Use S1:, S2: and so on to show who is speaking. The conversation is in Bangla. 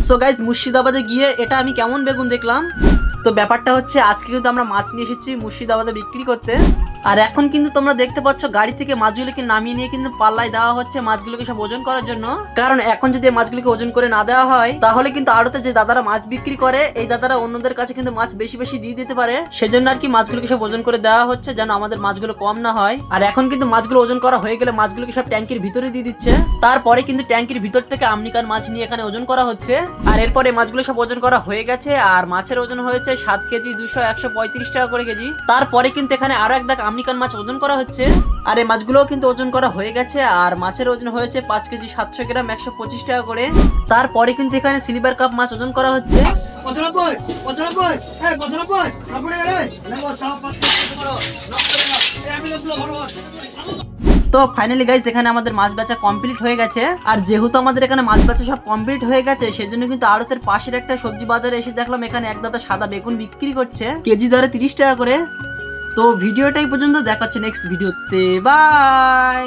S1: সো গাইস, মুর্শিদাবাদে গিয়ে এটা আমি কেমন বেগুন দেখলাম। তো ব্যাপারটা হচ্ছে আজকে কিন্তু আমরা মাছ নিয়ে এসেছি মুর্শিদাবাদে বিক্রি করতে। আর এখন কিন্তু তোমরা দেখতে পাচ্ছ গাড়ি থেকে মাছগুলোকে নামিয়ে নিয়ে কিন্তু পাল্লায় দেওয়া হচ্ছে মাছগুলোকে সব ওজন করার জন্য। কারণ এখন যদি মাছগুলোকে ওজন করে না দেওয়া হয় তাহলে কিন্তু আড়তে যে দাদারা মাছ বিক্রি করে এই দাদারা অন্যদের কাছে কিন্তু মাছ বেশি বেশি দিয়ে দিতে পারে। সেজন্য আর কি মাছগুলোকে সব ওজন করে দেওয়া হচ্ছে যেন আমাদের মাছগুলো কম না হয়। আর এখন কিন্তু মাছগুলো ওজন করা হয়ে গেলে মাছগুলোকে সব ট্যাঙ্কির ভিতরে দিয়ে দিচ্ছে। তারপরে কিন্তু ট্যাঙ্কির ভিতর থেকে আমনিকার মাছ নিয়ে এখানে ওজন করা হচ্ছে। আর এরপরে মাছগুলো সব ওজন করা হয়ে গেছে। আর মাছের ওজন হয়েছে 7 কেজি 200 135 টাকা করে কেজি। তারপরে কিন্তু এখানে আরো এক দাগ আমনিকান মাছ ওজন করা হচ্ছে। আর এই মাছগুলোও কিন্তু ওজন করা হয়ে গেছে। আর মাছের ওজন হয়েছে 5 কেজি 700 গ্রাম 125 টাকা করে। তারপরে কিন্তু এখানে সিলভার কাপ মাছ ওজন করা হচ্ছে। তো ফাইনালি গাইস এখানে আমাদের মাছ বেচা কমপ্লিট হয়ে গেছে। আর যেহেতু আমাদের এখানে মাছ বেচা সব কমপ্লিট হয়ে গেছে সেজন্য কিন্তু আড়তের পাশের একটা সবজি বাজারে এসে দেখলাম এখানে এক দাদা সাদা বেগুন বিক্রি করছে কেজি দরে 30 টাকা করে। তো ভিডিওটাই পর্যন্ত, দেখাচ্ছে নেক্সট ভিডিওতে, বাই।